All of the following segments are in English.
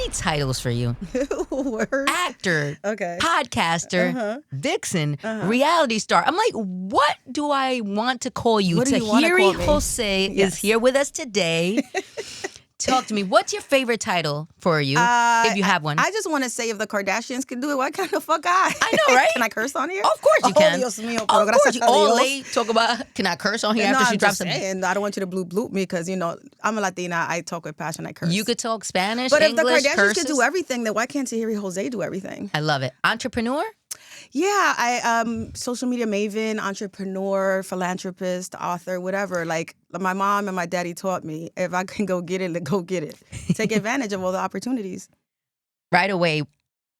many titles for you. Word. Actor, Okay. podcaster, vixen, reality star. I'm like, what do I want to call you? What do you wanna Tahiry call me? José is Yes. here with us today. Talk to me. What's your favorite title for you, if you have one? I just want to say if the Kardashians can do it, why can't the fuck I? I know, right? Oh, Can I curse on here? Of course you can. Dios mío, Of pero course, gracias you a all Dios. late talk about, can I curse on here No, after she I'm drops just saying, I don't want you to bloop me because, you know, I'm a Latina. I talk with passion. I curse. You could talk Spanish, but English, if the Kardashians curses. could do everything, then why can't Tahiry José do everything? I love it. Entrepreneur? Yeah, I social media maven, entrepreneur, philanthropist, author, whatever. Like my mom and my daddy taught me, if I can go get it, go get it. Take advantage of all the opportunities. Right away,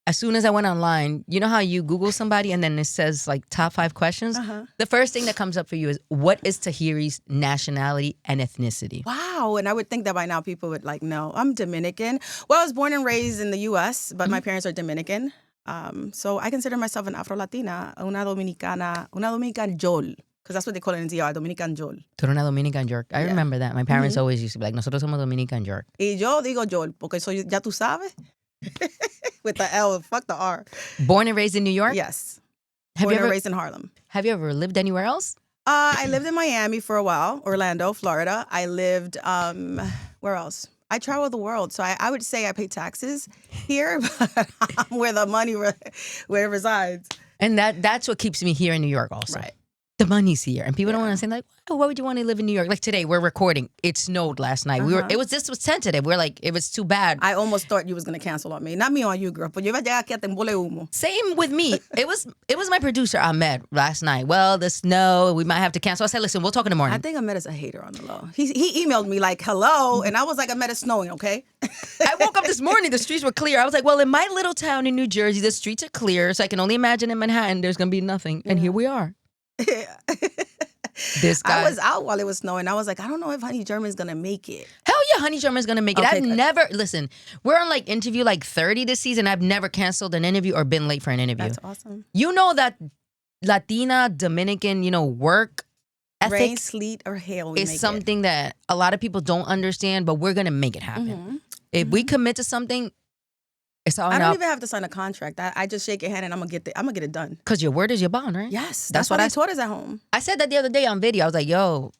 as soon as I went online, you know how you Google somebody and then it says like top 5 questions? The first thing that comes up for you is, what is Tahiry's nationality and ethnicity? Wow, and I would think that by now people would like know. I'm Dominican. Well, I was born and raised in the U.S., but my parents are Dominican. So I consider myself an Afro-Latina, una Dominican Jol, because that's what they call it in DR, Dominican Jol. Tú eres una Dominican York. I remember that. My parents always used to be like, nosotros somos Dominican York. Y yo digo Jol, porque soy, ya tú sabes, with the L, fuck the R. Born and raised in New York? Yes. Have Born you and ever raised in Harlem. Have you ever lived anywhere else? I lived in Miami for a while, Orlando, Florida. I lived, where else? I travel the world, so I would say I pay taxes here, but I'm where the money where it resides. And that's what keeps me here in New York also. Right. The money's here. And people don't want to say like, oh, why would you want to live in New York? Like today, we're recording. It snowed last night. This was tentative. We're like, it was too bad. I almost thought you was going to cancel on me. Not me on you, girl, but yo iba a llegar aquí a tembole humo. Same with me. It was my producer, Ahmed, last night. Well, the snow, we might have to cancel. I said, listen, we'll talk in the morning. I think Ahmed is a hater on the low. He emailed me like, hello, and I was like, Ahmed, it's snowing, okay? I woke up this morning, the streets were clear. I was like, well, in my little town in New Jersey, the streets are clear, so I can only imagine in Manhattan there's going to be nothing. And here we are. This guy. I was out while it was snowing. I was like, I don't know if Honey German's going to make it. Hell yeah, Honey German's going to make it. Okay, I've good. never, listen, we're on like interview like 30 this season. I've never canceled an interview or been late for an interview. That's awesome. You know that Latina, Dominican, work ethic Rain, sleet, or hail, we is make something that a lot of people don't understand, but we're going to make it happen. If we commit to something, it's all I don't up. even have to sign a contract. I just shake your hand and I'm gonna get it done. Because your word is your bond, right? Yes, That's what what I taught us at home. I said that the other day on video. I was like, yo,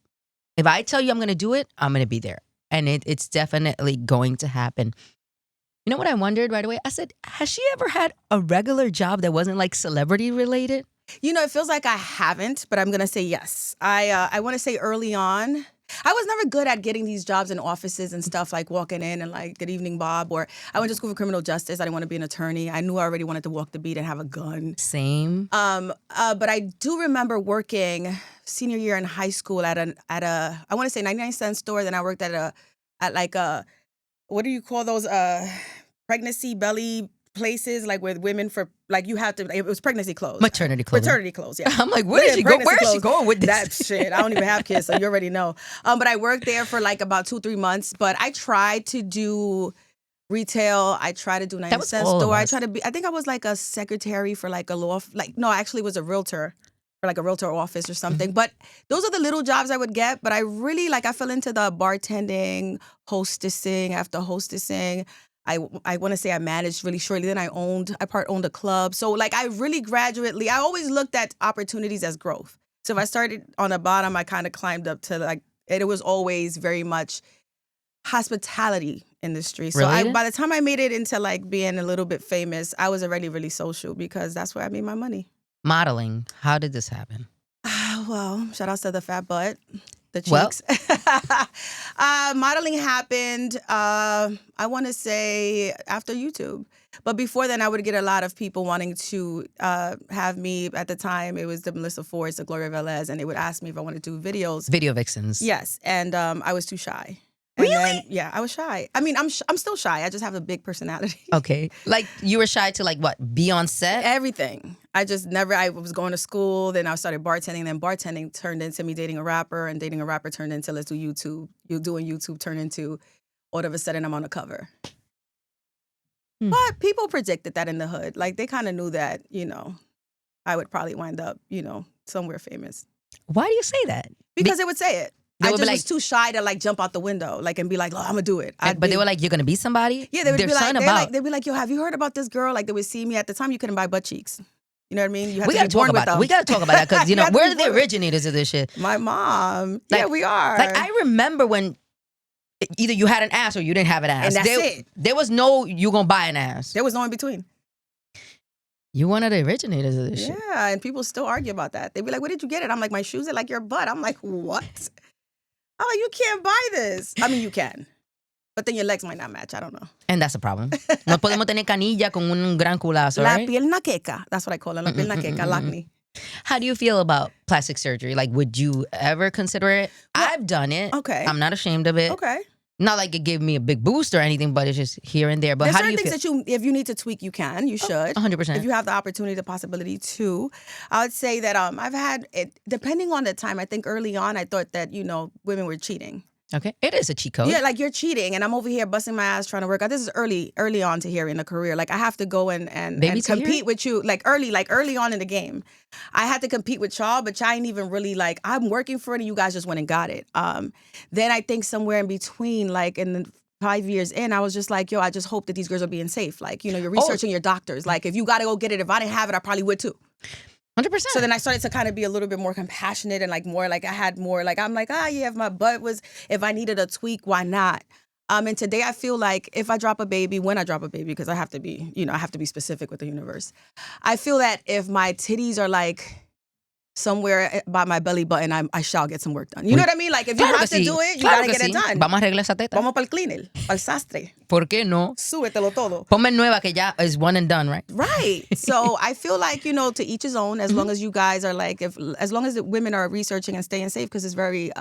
if I tell you I'm going to do it, I'm going to be there. And it's definitely going to happen. You know what I wondered right away? I said, has she ever had a regular job that wasn't like celebrity related? You know, it feels like I haven't, but I'm gonna say yes. I want to say early on, I was never good at getting these jobs in offices and stuff, like walking in and like, good evening, Bob. Or I went to school for criminal justice. I didn't want to be an attorney. I knew I already wanted to walk the beat and have a gun. Same. But I do remember working senior year in high school at a I want to say 99-cent store. Then I worked at a what do you call those pregnancy belly places, like with women for like you have to. It was pregnancy clothes. Maternity clothes. Maternity clothes. Yeah. I'm like, where is she going with this? That shit. I don't even have kids, so you already know. But I worked there for like about 2-3 months. But I tried to do retail. I tried to do 99-cent store. I tried to be. I think I was like a secretary for like a law. No, I actually was a realtor for like a realtor office or something. But those are the little jobs I would get. But I really I fell into the bartending, hostessing after hostessing. I want to say I managed really shortly. Then I owned a club. So like I really gradually, I always looked at opportunities as growth. So if I started on the bottom, I kind of climbed up to like, it was always very much hospitality industry. So by the time I made it into like being a little bit famous, I was already really social because that's where I made my money. Modeling. How did this happen? Well, shout out to the fat butt. The cheeks. Modeling happened, I want to say after YouTube. But before then, I would get a lot of people wanting to have me. At the time, it was the Melissa Fords, the Gloria Velez, and they would ask me if I wanted to do videos. Video vixens. Yes, and I was too shy. Really? Then, yeah, I was shy. I mean, I'm still shy. I just have a big personality. Okay. Like you were shy to like what? Be on set? Everything. I was going to school, then I started bartending, then bartending turned into me dating a rapper, and dating a rapper turned into let's do YouTube. You doing YouTube turned into all of a sudden I'm on a cover. But people predicted that in the hood. Like they kind of knew that, I would probably wind up, somewhere famous. Why do you say that? Because they would say it. I just was too shy to like jump out the window, like and be like, "Oh, I'm gonna do it." But they were like, "You're gonna be somebody." Yeah, they would be they'd be like, "Yo, have you heard about this girl?" Like they would see me at the time. You couldn't buy butt cheeks. You know what I mean? You have to be born with them. We gotta talk about that because we're the originators of this shit. My mom. Like, yeah, we are. Like I remember when either you had an ass or you didn't have an ass. And that's it. There was no you gonna buy an ass. There was no in between. You're one of the originators of this shit. Yeah, and people still argue about that. They'd be like, "Where did you get it?" I'm like, "My shoes are like your butt." I'm like, "What?" I'm like, "You can't buy this." I mean, you can. But then your legs might not match. I don't know. And that's a problem. No podemos tener canilla con un gran culazo, La right? pierna queca. That's what I call it. La pierna queca, l'acne. How do you feel about plastic surgery? Like, would you ever consider it? Well, I've done it. Okay. I'm not ashamed of it. Okay. Not like it gave me a big boost or anything, but it's just here and there. But There's how do you certain feel? things that if you need to tweak, you can. You should. 100%. If you have the opportunity, the possibility to. I would say that I've had it, depending on the time, I think early on, I thought that, women were cheating. Okay. It is a cheat code. Yeah, like you're cheating and I'm over here busting my ass trying to work out. This is early on to here in a career. Like I have to go and compete with you like early on in the game. I had to compete with y'all, but y'all ain't even really like, I'm working for it and you guys just went and got it. Then I think somewhere in between, like in the 5 years in, I was just like, yo, I just hope that these girls are being safe. Like, you're researching your doctors. Like if you got to go get it, if I didn't have it, I probably would too. 100%. So then I started to kind of be a little bit more compassionate and like more like I had more like, I'm like, yeah, if I needed a tweak, why not? And today I feel like if I drop a baby, when I drop a baby, because I have to be, I have to be specific with the universe. I feel that if my titties are like somewhere by my belly button, I shall get some work done. You know what I mean? Like if you have to do it, you gotta get it done. Vamos a arreglar esa teta. Vamos pa'l cleaner, pa'l sastre. ¿Por qué no? Súbetelo todo. Ponme nueva que ya is one and done, right? Right. So I feel like, to each his own, as long as you guys are like, as long as the women are researching and staying safe, because it's very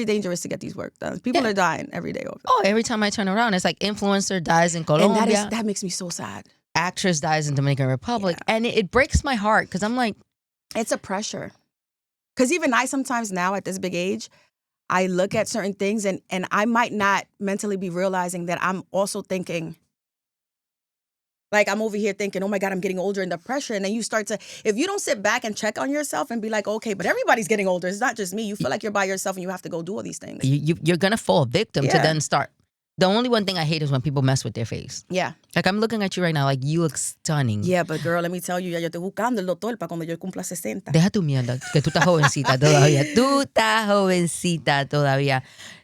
dangerous to get these work done. People are dying every day over there. Oh, every time I turn around, it's like influencer dies in Colombia. And that makes me so sad. Actress dies in Dominican Republic. Yeah. And it breaks my heart because I'm like... It's a pressure. Because even I sometimes now at this big age, I look at certain things and I might not mentally be realizing that I'm also thinking, like I'm over here thinking, oh my God, I'm getting older and the pressure. And then you start to, if you don't sit back and check on yourself and be like, okay, but everybody's getting older. It's not just me. You feel like you're by yourself and you have to go do all these things. You're going to fall victim to then start. The only one thing I hate is when people mess with their face. Yeah. Like I'm looking at you right now, like you look stunning. Yeah, but girl, let me tell you, ya yo estoy buscando el doctor para cuando yo cumpla 60. Deja tu mierda, que tú estás jovencita todavía. Tú estás jovencita todavía.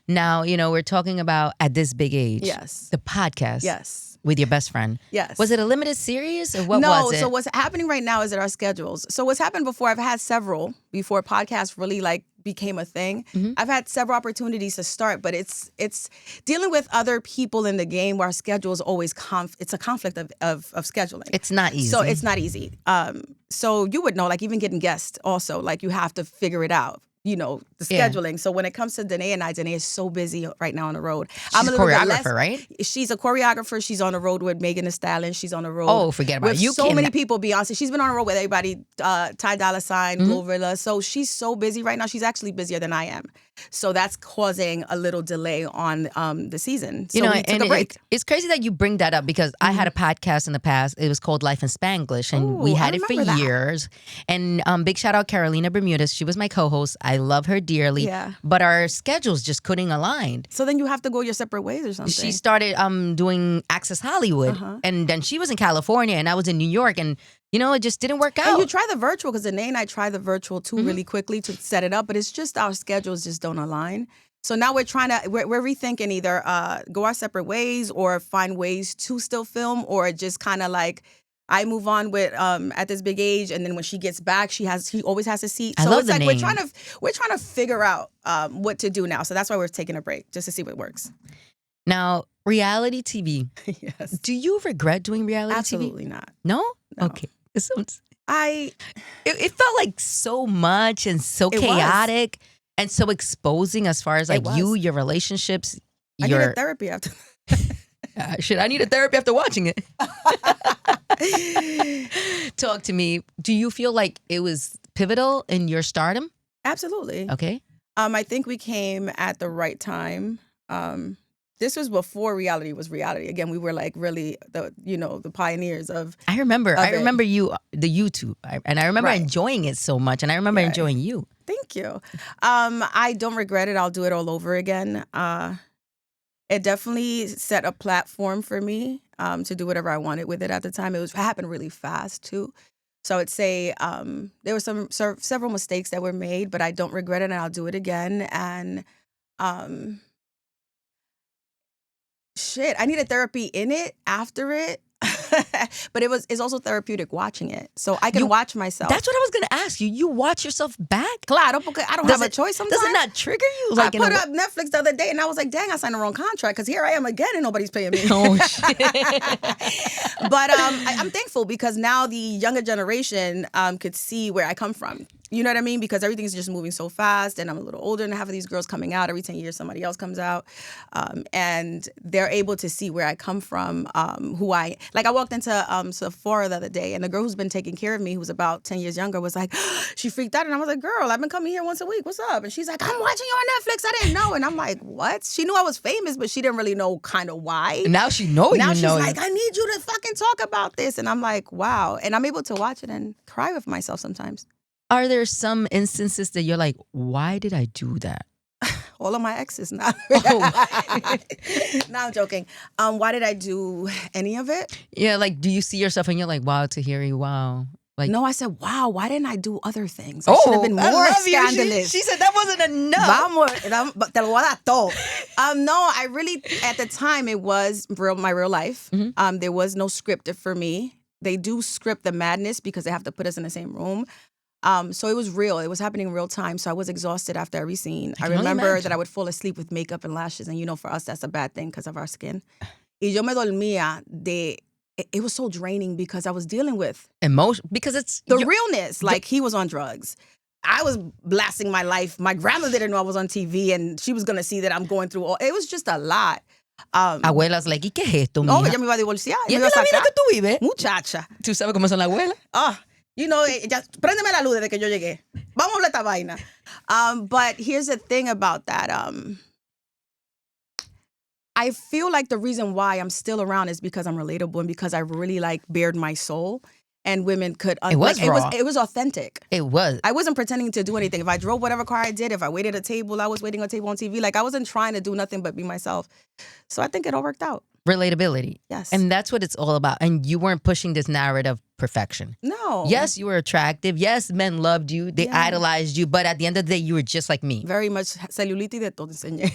Now, we're talking about at this big age. Yes. The podcast. Yes. With your best friend. Yes. Was it a limited series or what was it? No, so what's happening right now is that our schedules. So what's happened before, I've had several, before podcasts really like became a thing. Mm-hmm. I've had several opportunities to start, but it's dealing with other people in the game where our schedule is always it's a conflict of scheduling. It's not easy. So it's not easy. So you would know, like even getting guests also, like you have to figure it out. The scheduling. Yeah. So when it comes to Danae and Danae is so busy right now on the road. She's a choreographer, right? She's a choreographer. She's on the road with Megan Thee Stallion. She's on the road. Oh, forget about it. With so many people, Beyonce. She's been on the road with everybody, Ty Dolla $ign, Glorilla. So she's so busy right now. She's actually busier than I am. So that's causing a little delay on the season. So we took a break. It's crazy that you bring that up because I had a podcast in the past. It was called Life in Spanglish, and we had it for years. And big shout out Carolina Bermudez. She was my co-host. I love her dearly. Yeah. But our schedules just couldn't align. So then you have to go your separate ways or something. She started doing Access Hollywood, and then she was in California, and I was in New York, and it just didn't work out. And you try the virtual, because Danae and I tried the virtual too really quickly to set it up, but it's just our schedules just don't align. So now we're rethinking either go our separate ways or find ways to still film, or just kind of like I move on with at this big age, and then when she gets back, he always has a seat. So it's like we're trying to figure out what to do now. So that's why we're taking a break, just to see what works. Now, reality TV. Yes. Do you regret doing reality TV? Absolutely not. No? No. Okay. It felt like so much and so chaotic and so exposing as far as like your relationships. I needed therapy after. I need a therapy after watching it. Talk to me. Do you feel like it was pivotal in your stardom? Absolutely. Okay. I think we came at the right time. This was before reality was reality. Again, we were like really the pioneers of. I remember you, the YouTube, and I remember enjoying it so much, and I remember enjoying you. Thank Thank you. I don't regret it. I'll do it all over again. It definitely set a platform for me to do whatever I wanted with it at the time. It happened really fast too. So I would say there were several mistakes that were made, but I don't regret it, and I'll do it again. And I needed therapy in it, after it. But it's also therapeutic watching it. So I can watch myself. That's what I was going to ask you. You watch yourself back? Claro, porque I don't have a choice sometimes. Does it not trigger you? Like, I put up Netflix the other day and I was like, dang, I signed the wrong contract because here I am again and nobody's paying me. Oh, shit. But I'm thankful because now the younger generation could see where I come from. You know what I mean? Because everything's just moving so fast, and I'm a little older, and half of these girls coming out every 10 years, somebody else comes out, and they're able to see where I come from, who I walked into Sephora the other day, and the girl who's been taking care of me, who's about 10 years younger, was like, she freaked out, and I was like, girl, I've been coming here once a week. What's up? And she's like, I'm watching you on Netflix. I didn't know. And I'm like, what? She knew I was famous, but she didn't really know kind of why. Now she knows you know. Now she's like, I need you to fucking talk about this. And I'm like, wow. And I'm able to watch it and cry with myself sometimes. Are there some instances that you're like, why did I do that? All of my exes now. No, I'm joking. Why did I do any of it? Yeah, like, do you see yourself and you're like, wow, Tahiry, wow. Like, no, I said, wow, why didn't I do other things? I should have been more scandalous. She said that wasn't enough. Vamos, te lo voy a dar todo. No, I really, at the time, it was my real life. Mm-hmm. There was no script for me. They do script the madness because they have to put us in the same room. So it was real. It was happening in real time. So I was exhausted after every scene. I remember that I would fall asleep with makeup and lashes. And for us, that's a bad thing because of our skin. Y yo me dormía it was so draining because I was dealing with emotion, because it's the realness. Like, he was on drugs. I was blasting my life. My grandma didn't know I was on TV, and she was going to see that I'm going through it was just a lot. Abuela's like, ¿y qué es esto, mija? No, ella me iba a divorciar. ¿Y esta es la vida que tú vives? Muchacha. ¿Tú sabes cómo son las abuelas? Préndeme la luz desde que yo llegué. Vamos a hablar esta vaina. But here's the thing about that. I feel like the reason why I'm still around is because I'm relatable and because I really bared my soul, and women could. It was raw. It was authentic. It was. I wasn't pretending to do anything. If I drove whatever car I did, if I waited at a table, I was waiting at a table on TV. I wasn't trying to do nothing but be myself. So I think it all worked out. Relatability. Yes. And that's what it's all about. And you weren't pushing this narrative of perfection. No. Yes, you were attractive. Yes, men loved you. They idolized you. But at the end of the day, you were just like me. Very much cellulite de todo enseñé.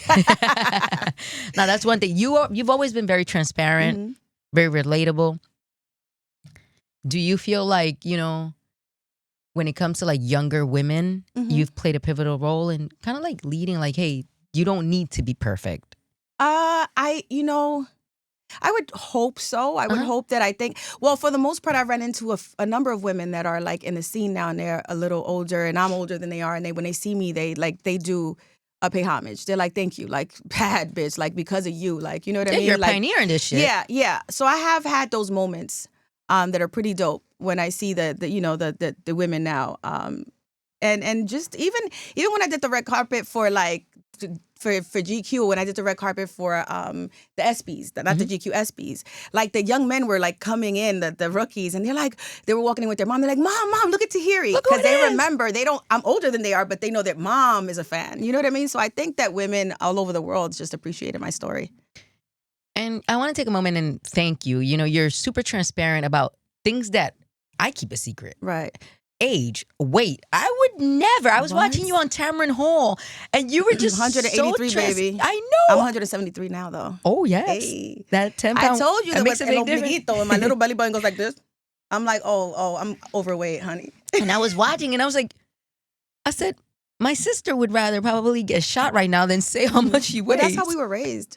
Now, that's one thing. You've always been very transparent, mm-hmm. very relatable. Do you feel like, when it comes to younger women, mm-hmm. you've played a pivotal role in kind of leading, hey, you don't need to be perfect? I would hope so. I would hope that for the most part, I've run into a number of women that are in the scene now, and they're a little older, and I'm older than they are. And when they see me, they do pay homage. They're like, thank you, bad bitch, because of you, you know what I mean? You're a pioneer in this shit. Yeah, yeah. So I have had those moments that are pretty dope when I see the women now. And just even when I did the red carpet for for GQ, when I did the red carpet for the ESPYs, not the GQ ESPYs, the young men were coming in, the rookies, and they were walking in with their mom. They're like, mom, look at Tahiry. Because they remember, I'm older than they are, but they know that mom is a fan. You know what I mean? So I think that women all over the world just appreciated my story. And I want to take a moment and thank you. You're super transparent about things that I keep a secret. Right. Age, weight. I would never. I was watching you on Tamron Hall, and you were just 183, baby. I know. I'm 173 now, though. Oh, yes. Hey. That 10 pounds. I told you that makes a big difference. And my little belly button goes like this. I'm like, oh, I'm overweight, honey. And I was watching, and I was like, I said, my sister would rather probably get shot right now than say how much she weighs. But that's how we were raised.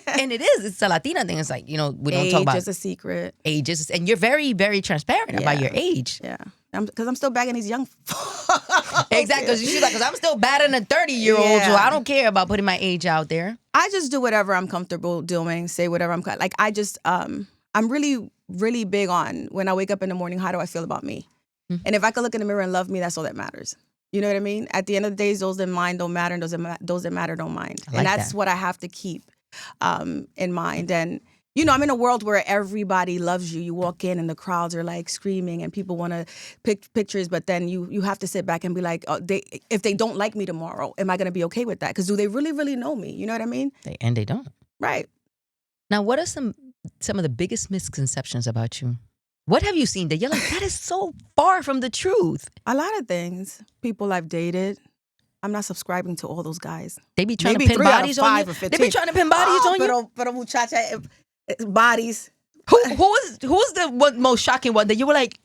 And it is. It's a Latina thing. It's we don't talk about age is a secret. Age is, and you're very, very transparent about your age. Yeah. Because I'm still bagging these young Exactly. Because I'm still batting a 30-year-old, so I don't care about putting my age out there. I just do whatever I'm comfortable doing, say whatever I'm I'm really, really big on when I wake up in the morning, how do I feel about me? Mm-hmm. And if I could look in the mirror and love me, that's all that matters. You know what I mean? At the end of the day, those that mind don't matter, and those that matter don't mind. And that's what I have to keep in mind. And You know, I'm in a world where everybody loves you. You walk in and the crowds are like screaming and people want to pick pictures, but then you have to sit back and be like, oh, if they don't like me tomorrow, am I going to be okay with that? Because do they really, really know me? You know what I mean? They don't. Right. Now, what are some of the biggest misconceptions about you? What have you seen that you're like, that is so far from the truth? A lot of things. People I've dated. I'm not subscribing to all those guys. They be trying to pin bodies on you. They be trying to pin bodies on you. Pero muchacha, bodies. Who's the most shocking one that you were like,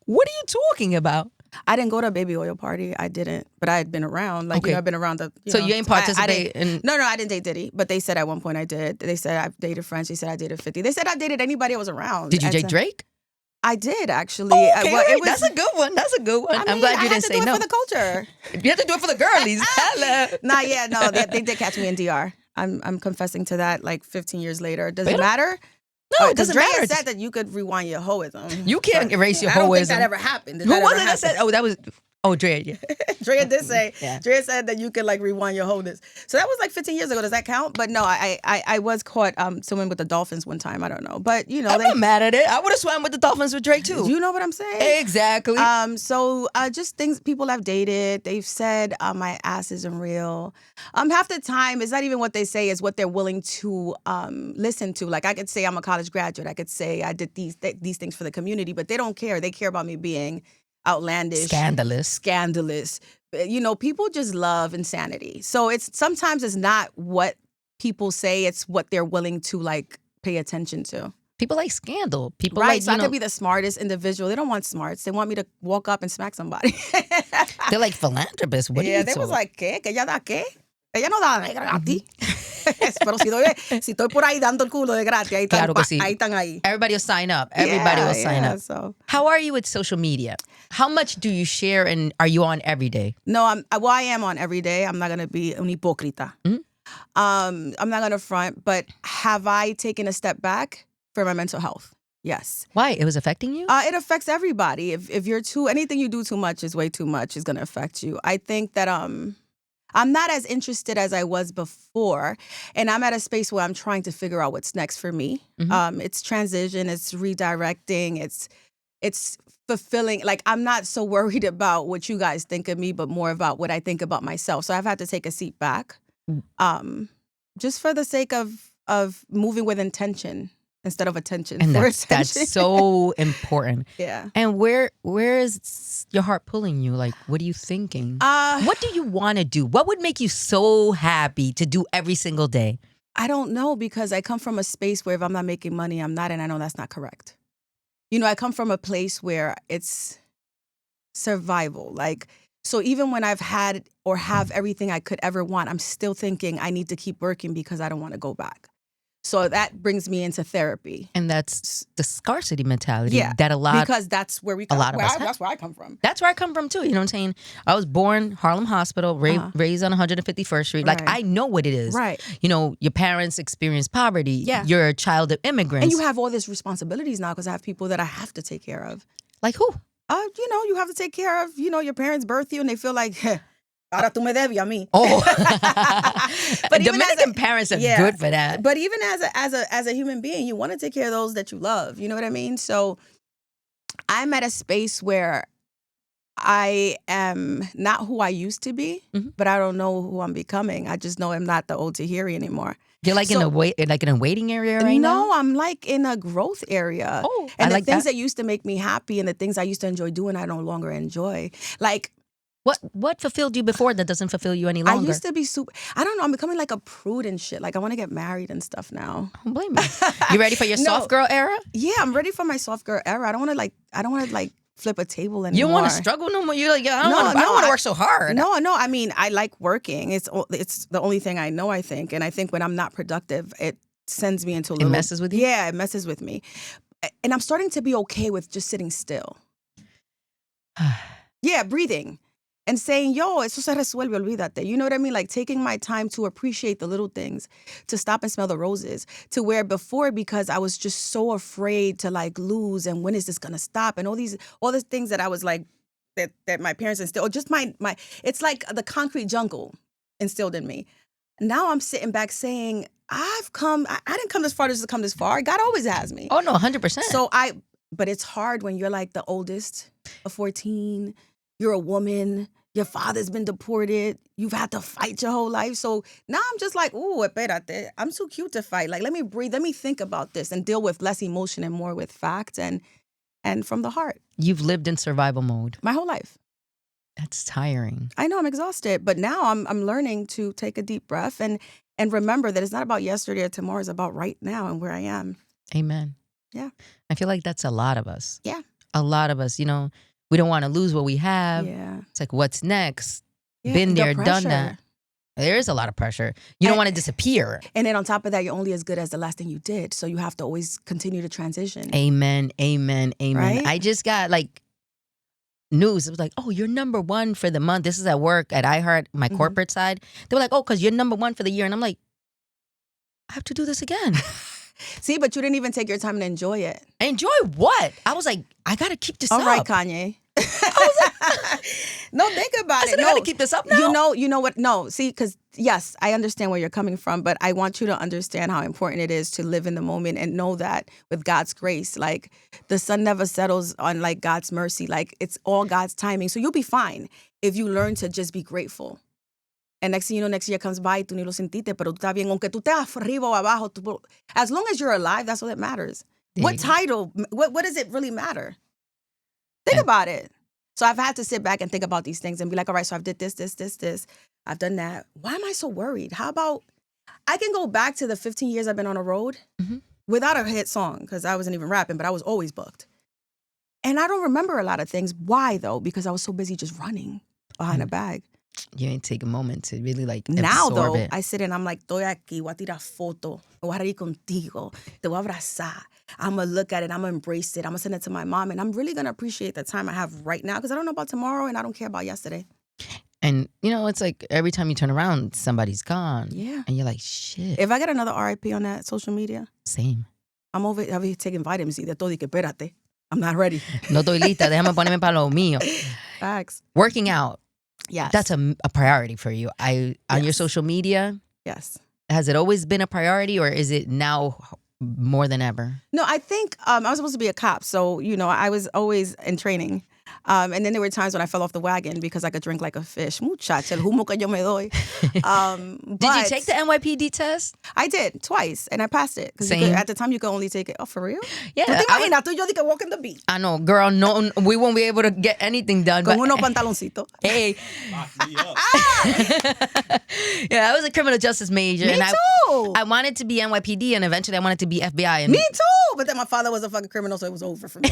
what are you talking about? I didn't go to a baby oil party. I didn't, but I had been around. Like, I've been around the. So you ain't participate in. No, I didn't date Diddy, but they said at one point I did. They said I've dated French. They said I dated 50. They said I dated anybody I was around. Did you date Drake? I did, actually. Oh, okay, that's a good one. That's a good one. I'm glad you didn't say no. I had to do it for the culture. You have to do it for the girlies. Hello. Not yet. No, they did catch me in DR. I'm confessing to that like 15 years later. Does it matter? No, it doesn't matter. Dre said that you could rewind your hoism. You can't erase your hoism. I don't think that ever happened. Who was it that said? Oh, that was. Oh, Dre. Yeah. Dre did say. Yeah. Dre said that you could like rewind your wholeness. So that was like 15 years ago. Does that count? But no, I was caught swimming with the dolphins one time. I don't know, but you know, I'm not mad at it. I would have swam with the dolphins with Drake too. You know what I'm saying? Exactly. So just things people have dated. They've said my ass isn't real. Half the time it's not even what they say; it's what they're willing to listen to. Like I could say I'm a college graduate. I could say I did these things for the community, but they don't care. They care about me being outlandish, scandalous. You know, people just love insanity. So sometimes it's not what people say, it's what they're willing to like pay attention to. People like scandal. People right, like, so I could be the smartest individual. They don't want smarts. They want me to walk up and smack somebody. They're like philanthropists. What yeah, they was like, ¿qué? ¿Que ella da qué? Ella no da gratis. Pero si estoy por ahí dando el culo de gratis, ahí están, claro que sí. Ahí están ahí. Everybody will sign up. Everybody will sign up. So. How are you with social media? How much do you share and are you on every day? No, I am on every day. I'm not going to be un hipócrita. Mm-hmm. I'm not going to front, but have I taken a step back for my mental health? Yes. Why? It was affecting you? It affects everybody. If you're anything you do too much is way too much, is going to affect you. I think that I'm not as interested as I was before, and I'm at a space where I'm trying to figure out what's next for me. Mm-hmm. It's transition, it's redirecting, it's fulfilling. Like, I'm not so worried about what you guys think of me, but more about what I think about myself. So I've had to take a seat back, just for the sake of moving with intention instead of attention. And that's so important. Yeah. And where is your heart pulling you? Like, what are you thinking? What do you want to do? What would make you so happy to do every single day? I don't know, because I come from a space where if I'm not making money, I'm not, and I know that's not correct. You know, I come from a place where it's survival. Like, so even when I've had or have everything I could ever want, I'm still thinking I need to keep working because I don't want to go back. So that brings me into therapy. And that's the scarcity mentality that a lot... Because that's where we come from. That's where I come from. That's where I come from too, you know what I'm saying? I was born Harlem Hospital, raised on 151st Street. Like, I know what it is. Right. You know, your parents experienced poverty. Yeah. You're a child of immigrants. And you have all these responsibilities now because I have people that I have to take care of. Like who? You know, you have to take care of, you know, your parents birth you and they feel like... Ahora tú me debes a mí. Oh, but Dominican parents are good for that. But even as a human being, you want to take care of those that you love. You know what I mean? So I'm at a space where I am not who I used to be, but I don't know who I'm becoming. I just know I'm not the old Tahiry anymore. You're like in a waiting area right now? No, I'm like in a growth area. Oh, and the things that used to make me happy and the things I used to enjoy doing, I no longer enjoy. Like. What fulfilled you before that doesn't fulfill you any longer? I used to be I don't know, I'm becoming like a prude and shit. Like, I want to get married and stuff now. Don't blame me. You ready for your soft girl era? Yeah, I'm ready for my soft girl era. I don't want to flip a table anymore. You don't want to struggle no more? You're like, I don't want to work so hard. No. I mean, I like working. It's the only thing I know, I think. And I think when I'm not productive, it sends me into a little... It messes with you? Yeah, it messes with me. And I'm starting to be okay with just sitting still. Yeah, breathing. And saying, yo, eso se resuelve, olvídate. You know what I mean? Like, taking my time to appreciate the little things, to stop and smell the roses, to where before, because I was just so afraid to like lose and when is this gonna stop? And all these things that I was like, that my parents instilled, or just my it's like the concrete jungle instilled in me. Now I'm sitting back saying, I've come. I didn't come this far just to come this far. God always has me. Oh no, 100%. But it's hard when you're like the oldest of 14. You're a woman. Your father's been deported. You've had to fight your whole life. So now I'm just like, ooh, espérate. I'm too cute to fight. Like, let me breathe. Let me think about this and deal with less emotion and more with fact and from the heart. You've lived in survival mode. My whole life. That's tiring. I know, I'm exhausted. But now I'm learning to take a deep breath and remember that it's not about yesterday or tomorrow. It's about right now and where I am. Amen. Yeah. I feel like that's a lot of us. Yeah. A lot of us, we don't want to lose what we have. Yeah. It's like, what's next? Yeah, Been there, pressure. done that. There is a lot of pressure. You don't want to disappear. And then on top of that, you're only as good as the last thing you did. So you have to always continue to transition. Amen, amen, amen. Right? I just got news. It was like, oh, you're number one for the month. This is at work at iHeart, my corporate side. They were like, oh, because you're number one for the year. And I'm like, I have to do this again. See, but you didn't even take your time to enjoy it. Enjoy what? I was like, I got to keep this up. All right, Kanye. No, think about it. I got to keep this up now. You know what? No, see, because yes, I understand where you're coming from, but I want you to understand how important it is to live in the moment and know that with God's grace, like the sun never settles on like God's mercy. Like it's all God's timing. So you'll be fine if you learn to just be grateful. And next thing you know, next year comes by, tú ni lo sentiste, pero tú estás bien, aunque tú estés arriba o abajo, as long as you're alive, that's all that matters. What title, what does it really matter? Think about it. So I've had to sit back and think about these things and be like, all right, so I've did this. I've done that. Why am I so worried? How about I can go back to the 15 years I've been on the road without a hit song because I wasn't even rapping, but I was always booked. And I don't remember a lot of things. Why, though? Because I was so busy just running behind a bag. You ain't take a moment to really now, absorb though, it. I sit and I'm like, estoy aquí, voy a tirar foto, voy a reír contigo, te voy a abrazar. I'm going to look at it, I'm going to embrace it, I'm going to send it to my mom, and I'm really going to appreciate the time I have right now because I don't know about tomorrow and I don't care about yesterday. And, it's like every time you turn around, somebody's gone. Yeah. And you're like, shit. If I get another RIP on that social media, same. I'm over here taking vitamins C, de todo y que espérate. I'm not ready. No estoy lista, déjame ponerme para lo mío. Facts. Working out. Yes. That's a priority for you. On your social media? Yes. Has it always been a priority or is it now more than ever? No, I think I was supposed to be a cop. So, I was always in training. And then there were times when I fell off the wagon because I could drink like a fish. Muchacha, el humo que yo me doy. Did you take the NYPD test? I did, twice, and I passed it. Because at the time, you could only take it. Oh, for real? Yeah. ¿Tú te imaginas? Tú y yo di que walking the beat. I know, girl. No, we won't be able to get anything done. Con unos pantaloncitos. Hey. Yeah, I was a criminal justice major. Me too. I wanted to be NYPD, and eventually I wanted to be FBI. Me too. But then my father was a fucking criminal, so it was over for me.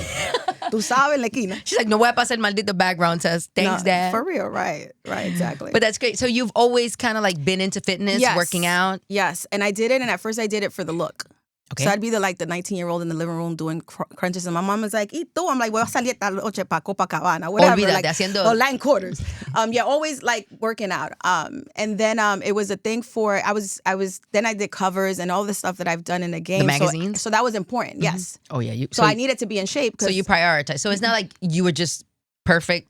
Tú sabes, la esquina. She's like, no voy a pasar el maldito background test. Thanks, Dad. For real, right, exactly. But that's great. So you've always kind of been into fitness, working out? Yes, and I did it, and at first I did it for the look. Okay. So I'd be the 19-year-old in the living room doing crunches, and my mom was like, ¿Y tú? I'm like, voy a salir esta noche pa Copacabana, whatever. Olvídate, haciendo... Or line quarters. Always working out. And then it was a thing for, then I did covers and all the stuff that I've done in the game. The magazines? So that was important, yes. Oh, yeah. So I needed to be in shape. So you prioritize. So it's not like you were just perfect.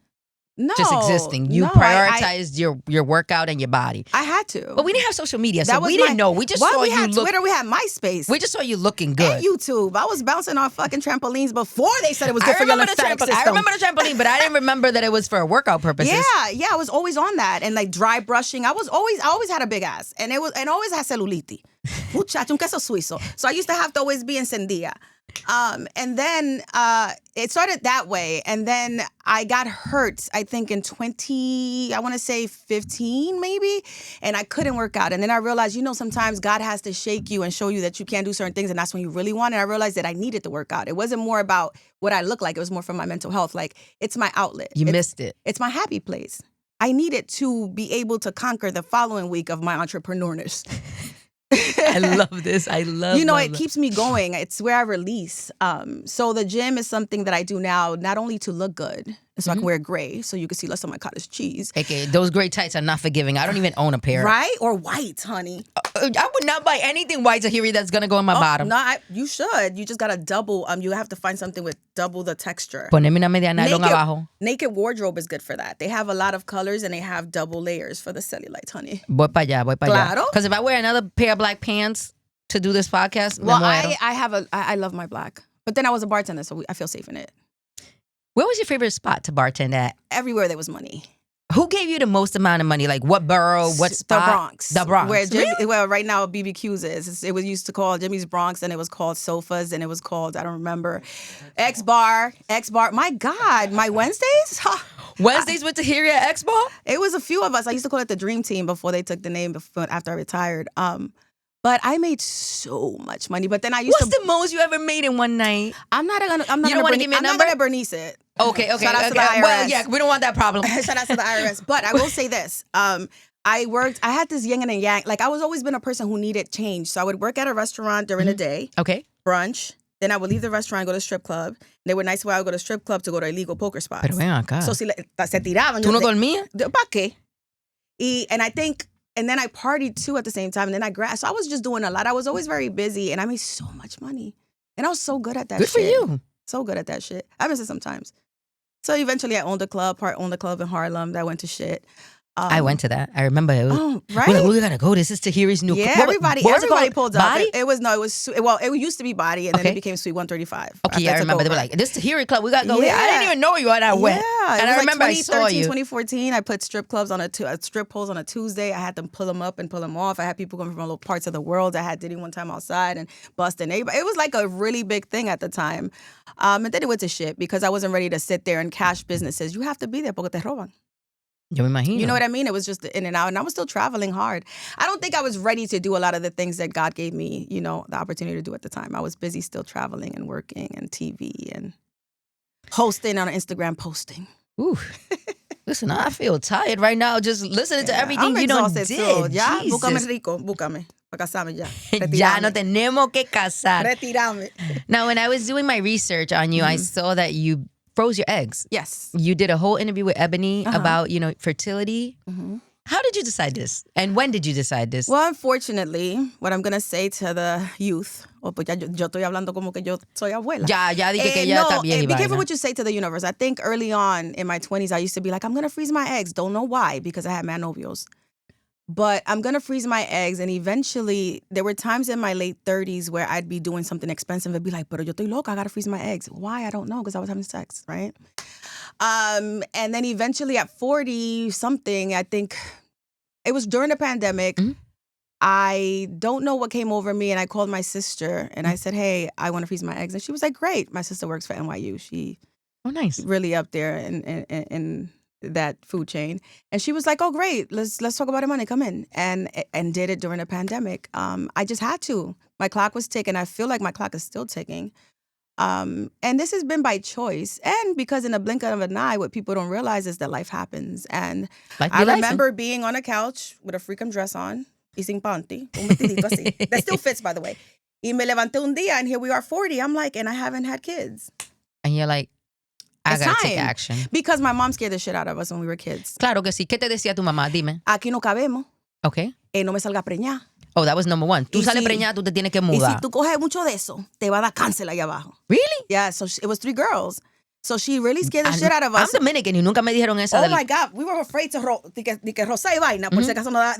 No, just existing. You prioritized your workout and your body. I had to. But we didn't have social media, so we didn't know. We just saw we you had Twitter, we had MySpace. We just saw you looking good. And YouTube. I was bouncing on fucking trampolines before they said it was good for your lymphatic system. I remember the trampoline, but I didn't remember that it was for workout purposes. Yeah, I was always on that. And dry brushing. I always had a big ass. And always had celulite. Muchacho, un queso suizo. So I used to have to always be encendida. And then it started that way. And then I got hurt, I think in 15 maybe. And I couldn't work out. And then I realized, sometimes God has to shake you and show you that you can't do certain things. And that's when you really want it. I realized that I needed to work out. It wasn't more about what I look like. It was more for my mental health. It's my outlet. You missed it. It's my happy place. I needed to be able to conquer the following week of my entrepreneurness. I love this. I love it keeps me going. It's where I release. So the gym is something that I do now, not only to look good, so I can wear gray, so you can see less of my cottage cheese. Okay, those gray tights are not forgiving. I don't even own a pair. Right? Or white, honey. I would not buy anything white Tahiry that's going to go in my bottom. No, you should. You just got to double. You have to find something with double the texture. Ponerme una media nylon abajo. Naked Wardrobe is good for that. They have a lot of colors and they have double layers for the cellulite, honey. Voy para allá. Claro. Because if I wear another pair of black pants to do this podcast, well, I love my black. But then I was a bartender, so I feel safe in it. Where was your favorite spot to bartend at? Everywhere there was money. Who gave you the most amount of money? Like what borough, what spot? The Bronx. The Bronx. Well, right now BBQ's is. It was used to call Jimmy's Bronx, and it was called Sofas, and it was called, I don't remember, X Bar. My God, my Wednesdays? Wednesdays with Tahiry at X Bar? It was a few of us. I used to call it the Dream Team before they took the name after I retired. But I made so much money. But then What's the most you ever made in one night? I'm not gonna give me a number? I'm not gonna Bernice it. Okay. Shout out to the IRS. Well, yeah, we don't want that problem. Shout out to the IRS. But I will say this. I had this yin and yang. Like, I was always been a person who needed change. So I would work at a restaurant during the day. Okay. Brunch. Then I would leave the restaurant and go to the strip club. They were nice when I would go to the strip club to go to illegal poker spots. Pero ven acá. So se tiraban. ¿Tú no dormías? ¿Para qué? And then I partied too at the same time. And then I So I was just doing a lot. I was always very busy. And I made so much money. And I was so good at that shit. Good for you. So good at that shit. I miss it sometimes. So eventually I owned a club in Harlem that went to shit. I went to that. I remember it. Right? We gotta go. This is Tahiry's new. Yeah, everybody pulled up. Body? It used to be Body, and then it became Sweet 135. Okay, I remember. They were like, this Tahiry club. We gotta go here. I didn't even know you, and I went. Yeah, and I remember I saw you. 2014. I put strip poles on a Tuesday. I had them pull them up and pull them off. I had people coming from all parts of the world. I had Diddy one time outside and busting everybody. It was like a really big thing at the time. And then it went to shit because I wasn't ready to sit there and cash businesses. You have to be there porque te roban. Yo me imagino. You know what I mean? It was just in and out. And I was still traveling hard. I don't think I was ready to do a lot of the things that God gave me, the opportunity to do at the time. I was busy still traveling and working and TV and hosting on Instagram posting. Ooh. Listen, I feel tired right now just listening to everything you done did. Ya, búscame rico, búscame. Pa casarme ya. Ya no tenemos que casar. Retirame. Now, when I was doing my research on you, I saw that you froze your eggs. Yes. You did a whole interview with Ebony about, fertility. Mm-hmm. How did you decide this? And when did you decide this? Well, unfortunately, what I'm going to say to the youth, pues ya yo estoy hablando como que yo soy abuela. Ya dije que ya está vieja. Be careful what you say to the universe. I think early on in my 20s, I used to be like, I'm going to freeze my eggs. Don't know why, because I had mad novios. But I'm going to freeze my eggs. And eventually, there were times in my late 30s where I'd be doing something expensive and be like, pero yo estoy loca, I got to freeze my eggs. Why? I don't know, because I was having sex, right? And then eventually at 40-something, I think it was during the pandemic, I don't know what came over me, and I called my sister, and I said, hey, I want to freeze my eggs. And she was like, great. My sister works for NYU. She nice. Really up there in that food chain. And she was like, oh, great. Let's talk about the money. Come in. And did it during the pandemic. I just had to. My clock was ticking. I feel like my clock is still ticking. And this has been by choice. And because in a blink of an eye, what people don't realize is that life happens. And I remember being on a couch with a freakum dress on, y sin panty, un vestidito así. That still fits, by the way. Y me levanté un día, and here we are 40. I'm like, and I haven't had kids. And you're like, I gotta take action. Because my mom scared the shit out of us when we were kids. Claro que sí. ¿Qué te decía tu mamá? Dime. Aquí no cabemos. Okay. No me salga preñada. Oh, that was number one. Tú sales preñada, tú te tienes que mudar. Y si tú coges mucho de eso, te va a dar cáncer allá abajo. Really? Yeah, so it was 3 girls. So she really scared the shit out of us. I'm Dominican y nunca me dijeron eso. Oh my God, we were afraid to rozar y vaina, por si acaso no da,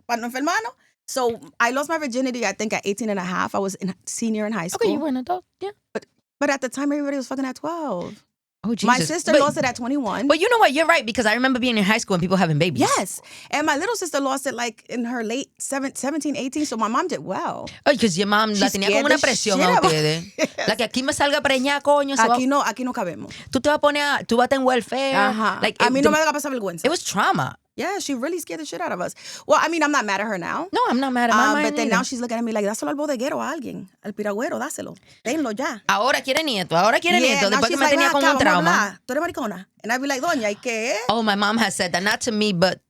para no enfermarnos. So I lost my virginity, I think, at 18 and a half. I was senior in high school. Okay, you were an adult, yeah. But at the time, everybody was fucking at 12. Oh, Jesus. My sister lost it at 21. But you know what? You're right, because I remember being in high school and people having babies. Yes. And my little sister lost it like in her late 17, 18. So my mom did well. Oh, because your mom la tenía como una presión a ustedes. La que aquí me salga preñada, coño. Aquí no cabemos. Tú te vas a poner, tú vas a tener welfare. Ajá. Like, a mí no me da pasar vergüenza. It was trauma. Yeah, she really scared the shit out of us. Well, I mean, I'm not mad at her now. No, I'm not mad at my mom. But then now she's looking at me like, dáselo al bodeguero a alguien. Al piragüero, dáselo. Denlo ya. Ahora quiere nieto. Después que me tenía con un trauma. Tú eres maricona. And I'd be like, doña, ¿y qué? Oh, my mom has said that. Not to me, but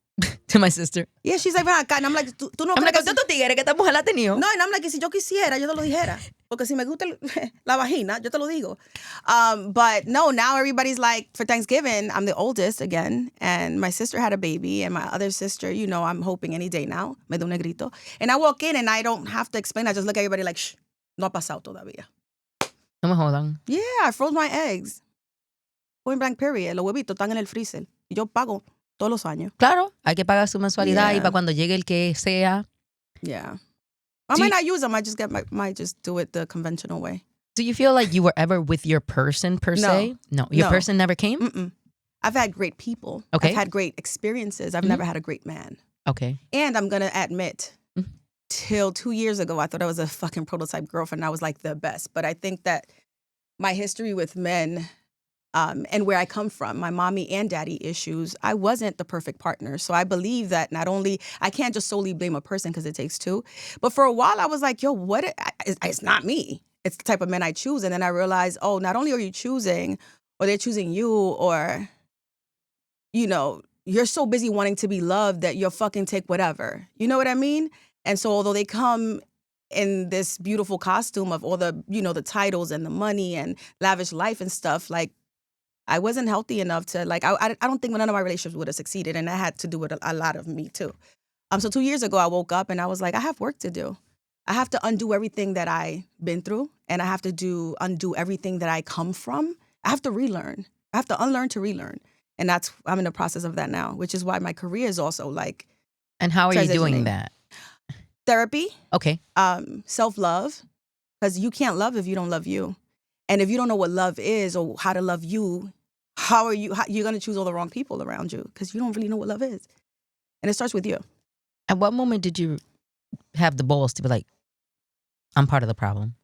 To my sister. Yeah, she's like, ven acá. And I'm like, tú no I'm like, crees ¿cuántos tigres que esta mujer la ha tenido? No, and I'm like, y si yo quisiera, yo te lo dijera. Porque si me gusta la vagina, yo te lo digo. But no, now everybody's like, for Thanksgiving, I'm the oldest again. And my sister had a baby. And my other sister, you know, I'm hoping any day now. Me da un negrito. And I walk in and I don't have to explain. I just look at everybody like, shh, no ha pasado todavía. No me jodan. Yeah, I froze my eggs. Point blank period. Los huevitos están en el freezer. Y yo pago todos los años. Claro, hay que pagar su mensualidad y Yeah. para cuando llegue el que sea. Yeah. I might not use them. I just might just do it the conventional way. Do you feel like you were ever with your person per se? No. Your person never came? Mm-mm. I've had great people. Okay. I've had great experiences. I've never had a great man. Okay. And I'm going to admit, till 2 years ago, I thought I was a fucking prototype girlfriend. I was like the best. But I think that my history with men and where I come from, my mommy and daddy issues, I wasn't the perfect partner. So I believe that not only, I can't just solely blame a person because it takes two. But for a while, I was like, yo, it's not me. It's the type of men I choose. And then I realized, oh, not only are you choosing, or they're choosing you, or, you know, you're so busy wanting to be loved that you'll fucking take whatever. You know what I mean? And so although they come in this beautiful costume of all the, you know, the titles and the money and lavish life and stuff, like, I wasn't healthy enough to, like, I don't think none of my relationships would have succeeded. And that had to do with a lot of me, too. So 2 years ago, I woke up and I was like, I have work to do. I have to undo everything that I've been through. And I have to undo everything that I come from. I have to relearn. I have to unlearn to relearn. And I'm in the process of that now, which is why my career is also, like, And how are you doing that? Therapy. Okay. Self-love. Because you can't love if you don't love you. And if you don't know what love is or how to love you, you're going to choose all the wrong people around you because you don't really know what love is. And it starts with you. At what moment did you have the balls to be like, I'm part of the problem?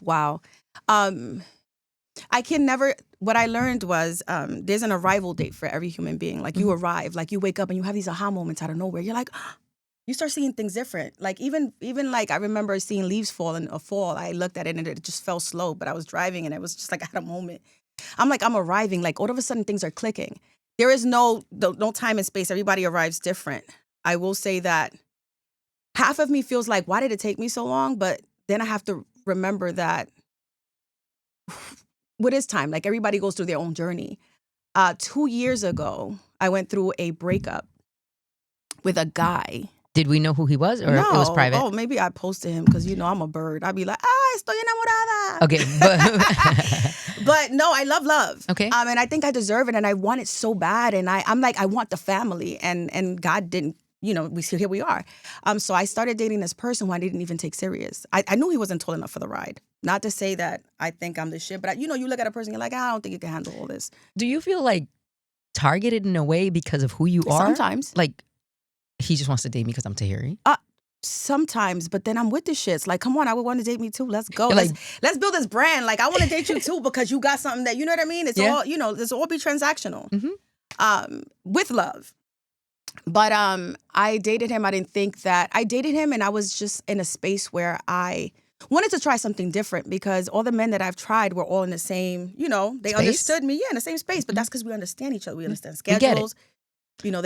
Wow. I can never, what I learned was there's an arrival date for every human being. Like you arrive, like you wake up and you have these aha moments out of nowhere. You're like, you start seeing things different. Like even like I remember seeing leaves fall in a fall. I looked at it and it just fell slow, but I was driving and it was just like I had a moment. I'm like, I'm arriving. Like all of a sudden things are clicking. There is no time and space. Everybody arrives different. I will say that half of me feels like, why did it take me so long? But then I have to remember that what is time? Like everybody goes through their own journey. 2 years ago, I went through a breakup with a guy. Did we know who he was, or no. it was private? Oh, maybe I posted him because, you know, I'm a bird. I'd be like, estoy enamorada. Okay. But no, I love. Okay. And I think I deserve it, and I want it so bad. And I'm like, I want the family, and God didn't, you know, here we are. So I started dating this person who I didn't even take serious. I knew he wasn't tall enough for the ride. Not to say that I think I'm the shit, but you look at a person, you're like, I don't think you can handle all this. Do you feel like targeted in a way because of who you are? Sometimes. Like, he just wants to date me because I'm Tahiry? Sometimes, but then I'm with the shits. Like, come on, I would want to date me too. Let's go. Like, let's build this brand. Like, I want to date you too because you got something that, you know what I mean? It's all, you know, this all be transactional. With love. But I dated him. I didn't think that. I dated him and I was just in a space where I wanted to try something different because all the men that I've tried were all in the same, you know, they understood me. Yeah, in the same space. But that's because we understand each other. We understand schedules. You know,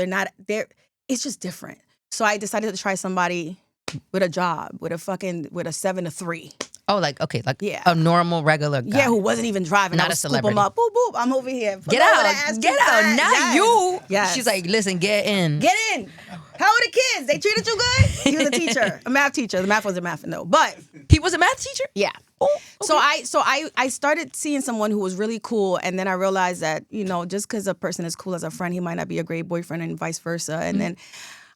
it's just different. So I decided to try somebody with a job, with a 7 to 3. Oh, like, okay, like a normal, regular guy. Yeah, who wasn't even driving. Not I would a celebrity. Scoop him up. Boop, boop, I'm over here. Get out. Not you. Yes. She's like, listen, get in. Get in. How are the kids? They treated you good? He was a teacher, a math teacher. The math wasn't math, no. But he was a math teacher? Yeah. Oh, okay. So I started seeing someone who was really cool, and then I realized that, you know, just because a person is cool as a friend, he might not be a great boyfriend and vice versa. And then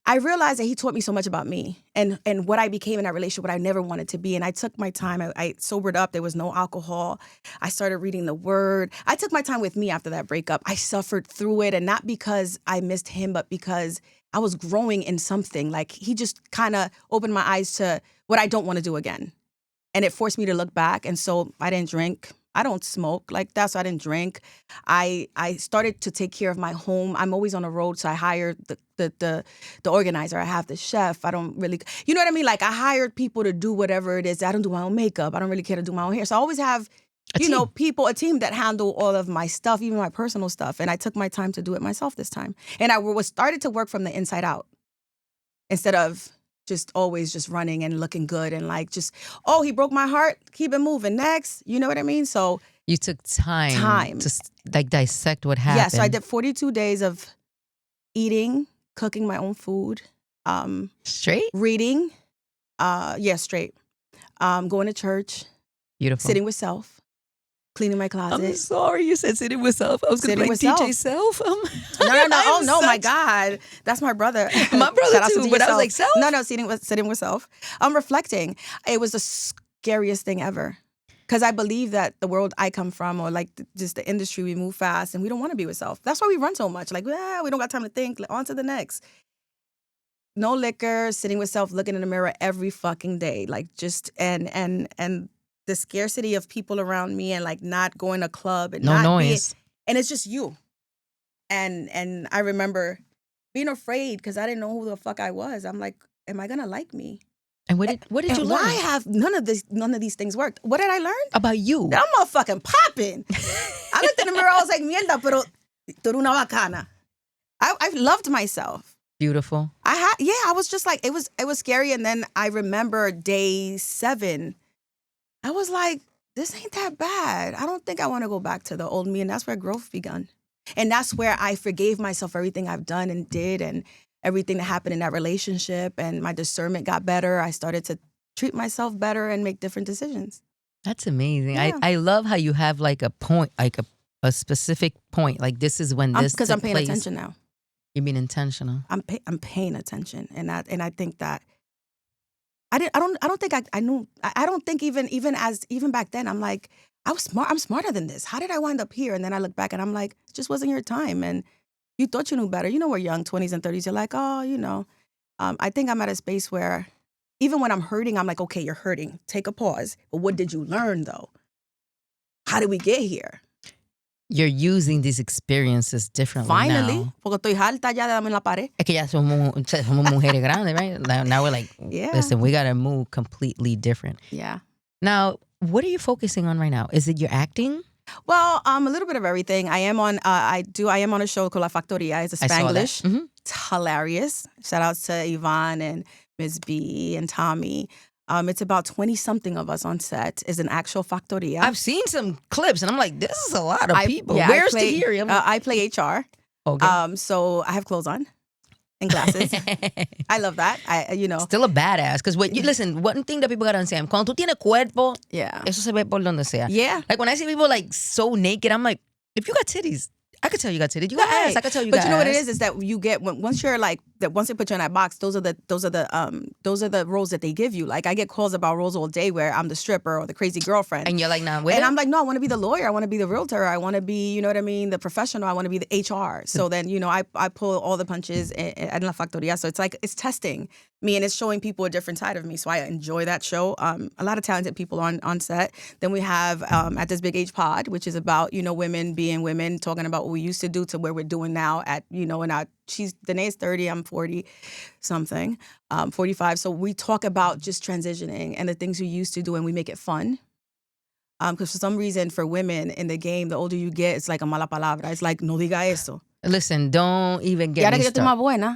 I realized that he taught me so much about me and what I became in that relationship, what I never wanted to be. And I took my time. I sobered up. There was no alcohol. I started reading the word. I took my time with me after that breakup. I suffered through it, and not because I missed him, but because I was growing in something. Like, he just kind of opened my eyes to what I don't want to do again. And it forced me to look back. And so I didn't drink. I don't smoke like that, so I didn't drink. I started to take care of my home. I'm always on the road, so I hired the organizer. I have the chef. I don't really, you know what I mean? Like, I hired people to do whatever it is. I don't do my own makeup. I don't really care to do my own hair. So I always have a team that handle all of my stuff, even my personal stuff. And I took my time to do it myself this time. And I was started to work from the inside out instead of just always just running and looking good and like just, he broke my heart, keep it moving, next. You know what I mean? So you took time to like dissect what happened. Yeah, so I did 42 days of eating, cooking my own food. Straight? Reading. Straight. Going to church. Beautiful. Sitting with self. Cleaning my closet. I'm sorry you said sitting with self. I was going to be like DJ Self. No. Oh, no, my God. That's my brother. My brother too, but I was like, self? No, sitting with self. I'm reflecting. It was the scariest thing ever. Because I believe that the world I come from, or like just the industry, we move fast and we don't want to be with self. That's why we run so much. Like, we don't got time to think. On to the next. No liquor, sitting with self, looking in the mirror every fucking day. Like just, and the scarcity of people around me and like not going to club and no noise. And it's just you. And I remember being afraid because I didn't know who the fuck I was. I'm like, am I gonna like me? And what did you learn? Why have none of these things worked? What did I learn? About you. That I'm motherfucking popping. I looked in the mirror, I was like, mierda, pero tú eres una bacana. I loved myself. Beautiful. I was just like, it was scary. And then I remember day 7, I was like, this ain't that bad. I don't think I want to go back to the old me. And that's where growth begun. And that's where I forgave myself for everything I've done and did and everything that happened in that relationship. And my discernment got better. I started to treat myself better and make different decisions. That's amazing. Yeah. I love how you have like a point, like a specific point. Like this is when this because I'm paying attention now. You're being intentional. I'm paying attention. And I think that I don't think I knew. I don't think even back then, I'm like, I'm smarter than this. How did I wind up here? And then I look back and I'm like, it just wasn't your time. And you thought you knew better. You know, we're young, 20s and 30s. You're like, I think I'm at a space where even when I'm hurting, I'm like, okay, you're hurting. Take a pause. But what did you learn though? How did we get here? You're using these experiences differently Finally, now. Porque estoy harta ya de darme en la pared. Es que ya somos mujeres grandes, right? Now we're like, listen, we got to move completely different. Yeah. Now, what are you focusing on right now? Is it your acting? Well, a little bit of everything. I am on a show called La Factoria. It's a Spanglish. Mm-hmm. It's hilarious. Shout out to Yvonne and Ms. B and Tommy. It's about 20-something of us on set. It's an actual factoria. I've seen some clips, and I'm like, this is a lot of people. Yeah, Where's Tahiry? I play HR. Okay. So I have clothes on and glasses. I love that. Still a badass. Because listen, one thing that people gotta understand, cuando tú tienes cuerpo, yeah, eso se ve por donde sea. Yeah. Like when I see people like so naked, I'm like, if you got titties, I could tell you got titties. You got ass, I could tell you got ass. But you know what it is that you get once they put you in that box, those are the roles that they give you. Like I get calls about roles all day where I'm the stripper or the crazy girlfriend. And you're like, nah, and I'm like, no, I want to be the lawyer, I want to be the realtor, I want to be, you know what I mean, the professional, I want to be the HR. So then, I pull all the punches at La Factoria. So it's like it's testing me and it's showing people a different side of me. So I enjoy that show. A lot of talented people on set. Then we have at This Big Age Pod, which is about, women being women, talking about what we used to do to where we're doing now at, Danae's 30, I'm 40 something, 45. So we talk about just transitioning and the things we used to do and we make it fun. Because for some reason for women in the game, the older you get, it's like a mala palabra. It's like, no diga eso. Listen, don't even get me started.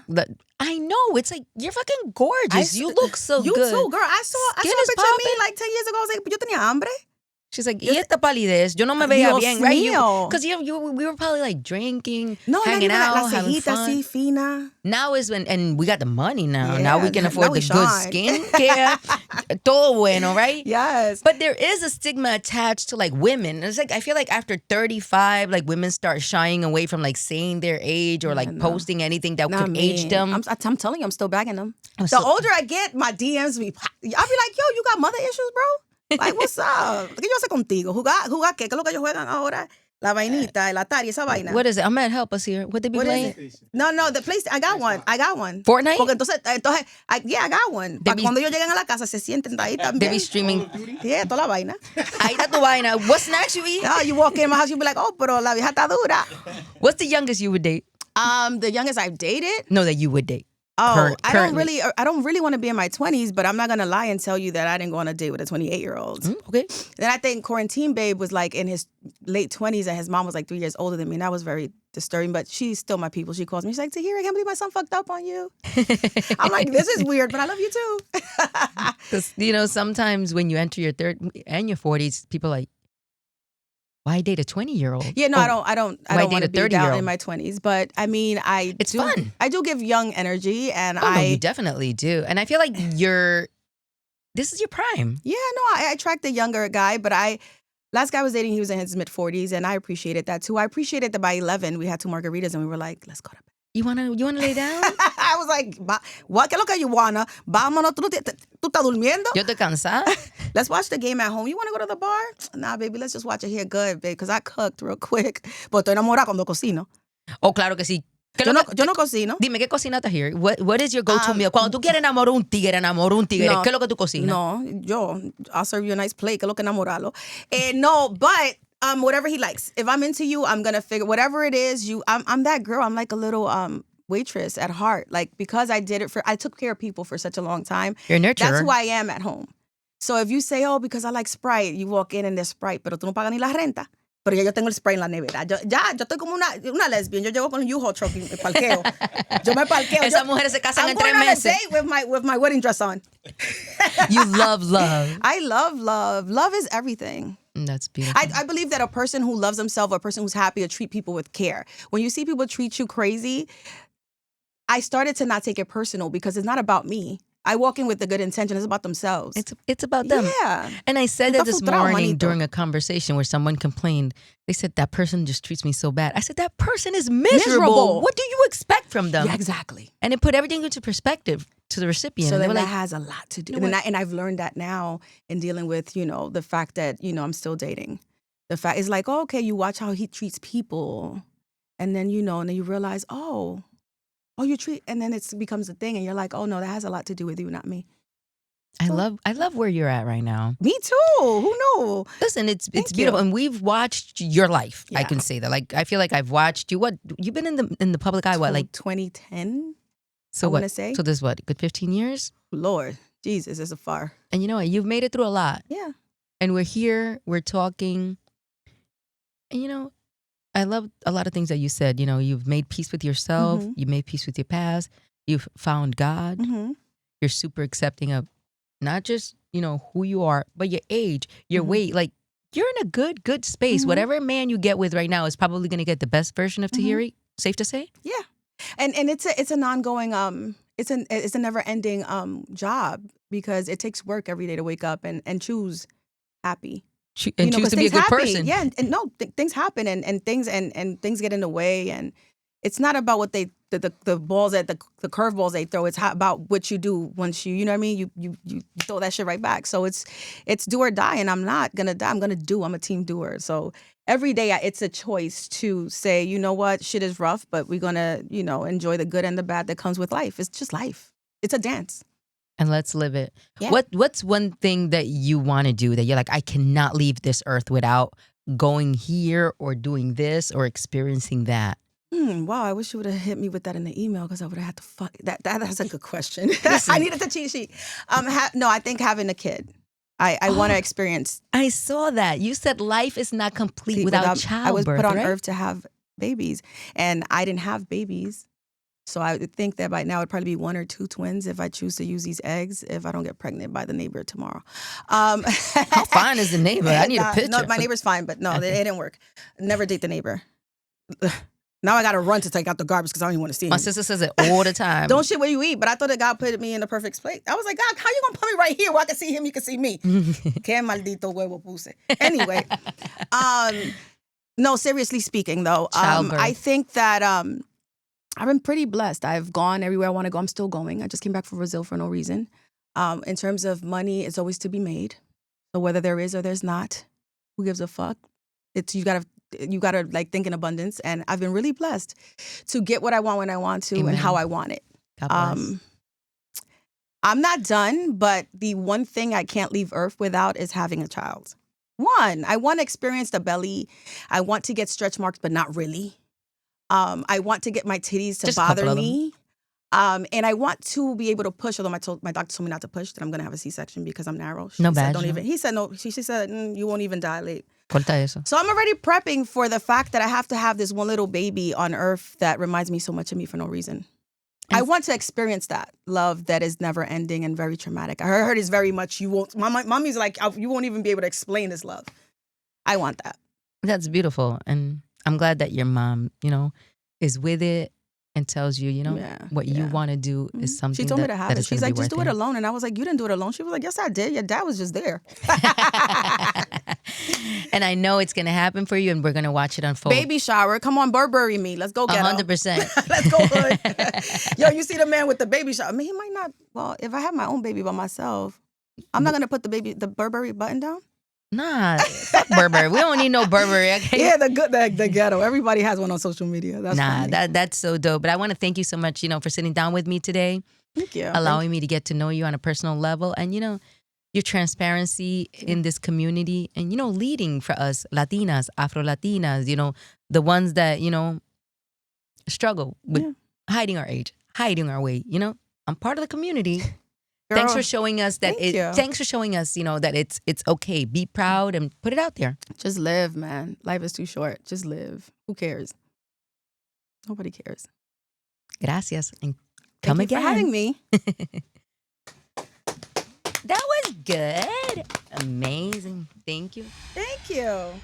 I know. It's like, you're fucking gorgeous. You look so good. You too, girl. I saw a picture of me like 10 years ago. I was like, yo tenía hambre. She's like, y esta palidez, yo no me veía bien, right? Because we were probably like drinking, hanging out, having fun. Así, fina. Now is when, and we got the money now. Yeah, now we can afford the good skincare. Todo bueno, right? Yes. But there is a stigma attached to like women. It's like, I feel like after 35, like women start shying away from like saying their age or like posting anything that could age them. I'm telling you, I'm still bagging them. The older I get, my DMs be, I'll be like, yo, you got mother issues, bro? Like, what's up? ¿Qué yo hace contigo? ¿Jugar qué? ¿Qué es lo que ellos juegan ahora? La vainita, el Atari, esa vaina. What is it? I'm gonna help us here. What they be playing? No, the PlayStation. I got one. Fortnite? Porque entonces I got one. Para cuando ellos llegan a la casa se sienten ahí también. They be streaming. Yeah, toda la vaina. Ahí está tu vaina. What snacks you eat? No, you walk in my house, you be like, oh, pero la vieja está dura. What's the youngest you would date? The youngest I've dated? No, that you would date. Oh, I don't really want to be in my 20s, but I'm not going to lie and tell you that I didn't go on a date with a 28-year-old. Okay. Then I think Quarantine Babe was like in his late 20s and his mom was like 3 years older than me. And that was very disturbing, but she's still my people. She calls me. She's like, Tahiry, I can't believe my son fucked up on you. I'm like, this is weird, but I love you too. Because, sometimes when you enter your 30s and your 40s, people are like, why date a 20-year-old? Yeah, no, I don't want to be down in my 20s. But I mean, it's fun. I do give young energy, and no, you definitely do. And I feel like this is your prime. Yeah, no, I attract the younger guy, but last guy I was dating, he was in his mid 40s, and I appreciated that too. I appreciated that by 11 we had 2 margaritas, and we were like, let's go to bed. You wanna lay down? I was like, what? ¿Qué es lo que you wanna? Vámonos, tú estás durmiendo? Yo estoy cansada. Let's watch the game at home. You want to go to the bar? Nah, baby, let's just watch it here good, babe, because I cooked real quick. But estoy enamorada cuando cocino. Oh, claro que sí. Yo no cocino. Dime, ¿qué cocina Tahiry? What is your go-to meal? Cuando tú quieres enamorar un tigre, ¿qué es lo que tú cocinas? No, I'll serve you a nice plate. ¿Qué es lo que enamorarlo? No, but whatever he likes. If I'm into you, I'm gonna figure whatever it is. I'm that girl. I'm like a little waitress at heart. Like, because I took care of people for such a long time. You're a nurturer. That's who I am at home. So if you say, oh, because I like Sprite, you walk in and there's Sprite, pero tú no pagas ni la renta. Pero ya yo tengo el Sprite en la nevera. Yo estoy como una lesbian. Yo llego con un U-Haul truck y me parqueo. Yo me parqueo. Esas mujeres se casan en 3 meses. I'm going on a date with my wedding dress on. You love love. I love love. Love is everything. That's beautiful. I believe that a person who loves themselves, a person who's happy, will treat people with care. When you see people treat you crazy, I started to not take it personal because it's not about me. I walk in with the good intention. It's about themselves. It's about them. Yeah. And I said that this morning during a conversation where someone complained. They said, that person just treats me so bad. I said, that person is miserable. What do you expect from them? Yeah, exactly. And it put everything into perspective to the recipient. So then that has a lot to do. And I've learned that now in dealing with, the fact that, I'm still dating. The fact is like, oh, okay, you watch how he treats people. And then, and then you realize, and then it becomes a thing, and you're like, oh no, that has a lot to do with you, not me. I love where you're at right now. Me too. Who knew? Listen, it's beautiful, and we've watched your life. Yeah. I can say that. Like, I feel like I've watched you. What you've been in the public eye? What, like 2010? So I what? Want to say. So this what? Good 15 years. Lord, Jesus, it's a far. And you know what? You've made it through a lot. Yeah. And we're here. We're talking. And I love a lot of things that you said. You've made peace with yourself. Mm-hmm. You made peace with your past. You've found God. Mm-hmm. You're super accepting of not just, who you are, but your age, your mm-hmm. weight. Like, you're in a good space. Mm-hmm. Whatever man you get with right now is probably going to get the best version of Tahiry. Mm-hmm. Safe to say? Yeah. And it's an ongoing, it's a never ending job, because it takes work every day to wake up and choose happy. And choose to be a good person. Yeah, and no, things happen and things get in the way, and it's not about what the balls at the curveballs they throw. It's about what you do once you know what I mean. You throw that shit right back. So it's do or die, and I'm not gonna die. I'm gonna do. I'm a team doer. So every day it's a choice to say, you know what, shit is rough, but we're gonna enjoy the good and the bad that comes with life. It's just life. It's a dance. And let's live it. Yeah. What's one thing that you want to do that you're like, I cannot leave this earth without going here or doing this or experiencing that? Wow, I wish you would have hit me with that in the email, because I would have had to fuck that. That's a good question. I needed the cheat sheet. No, I think having a kid. I want to experience. I saw that. You said life is not complete without childbirth. I was put on right? earth to have babies, and I didn't have babies. So I would think that by now it'd probably be 1 or 2 twins if I choose to use these eggs, if I don't get pregnant by the neighbor tomorrow. How fine is the neighbor? I need a picture. No, my neighbor's fine, but no, it didn't work. Never date the neighbor. Now I got to run to take out the garbage because I don't even want to see him. My sister says it all the time. Don't shit where you eat, but I thought that God put me in the perfect place. I was like, God, how you going to put me right here where I can see him, you can see me? Que maldito huevo puse. Anyway, no, seriously speaking though, I think that I've been pretty blessed. I've gone everywhere I want to go. I'm still going. I just came back from Brazil for no reason. In terms of money, it's always to be made. So whether there is or there's not, who gives a fuck? You gotta like think in abundance. And I've been really blessed to get what I want when I want to. Amen. And how I want it. God bless. I'm not done, but the one thing I can't leave Earth without is having a child. One, I want to experience the belly. I want to get stretch marks, but not really. I want to get my titties to bother me. And I want to be able to push, although my doctor told me not to push, that I'm going to have a C-section because I'm narrow. She No said, badge, don't no? even. He said, no. She said, you won't even dilate. Corta eso. So I'm already prepping for the fact that I have to have this one little baby on earth that reminds me so much of me for no reason. I want to experience that love that is never ending and very traumatic. I heard it's very much, you won't, mommy's like, you won't even be able to explain this love. I want that. That's beautiful. And I'm glad that your mom, is with it and tells you, what you want to do is something she told me to have it. She's like, just do it it alone. And I was like, you didn't do it alone. She was like, yes, I did. Your dad was just there. And I know it's going to happen for you, and we're going to watch it unfold. Baby shower. Come on, Burberry me. Let's go get 100%. Let's go hood. Yo, you see the man with the baby shower. I mean, he might not. Well, if I have my own baby by myself, I'm not going to put the Burberry button down. Nah, fuck Burberry. We don't need no Burberry, okay? Yeah, the ghetto. Everybody has one on social media. That's funny. That's so dope. But I want to thank you so much, for sitting down with me today. Thank you. Allowing me to get to know you on a personal level. And, your transparency in this community and, leading for us Latinas, Afro-Latinas, the ones that, struggle with hiding our age, hiding our way, I'm part of the community. Girl, thanks for showing us that that it's okay. Be proud and put it out there. Just live, man. Life is too short. Just live. Who cares? Nobody cares. Gracias. And come again. Thank you for having me. That was good. Amazing. Thank you. Thank you.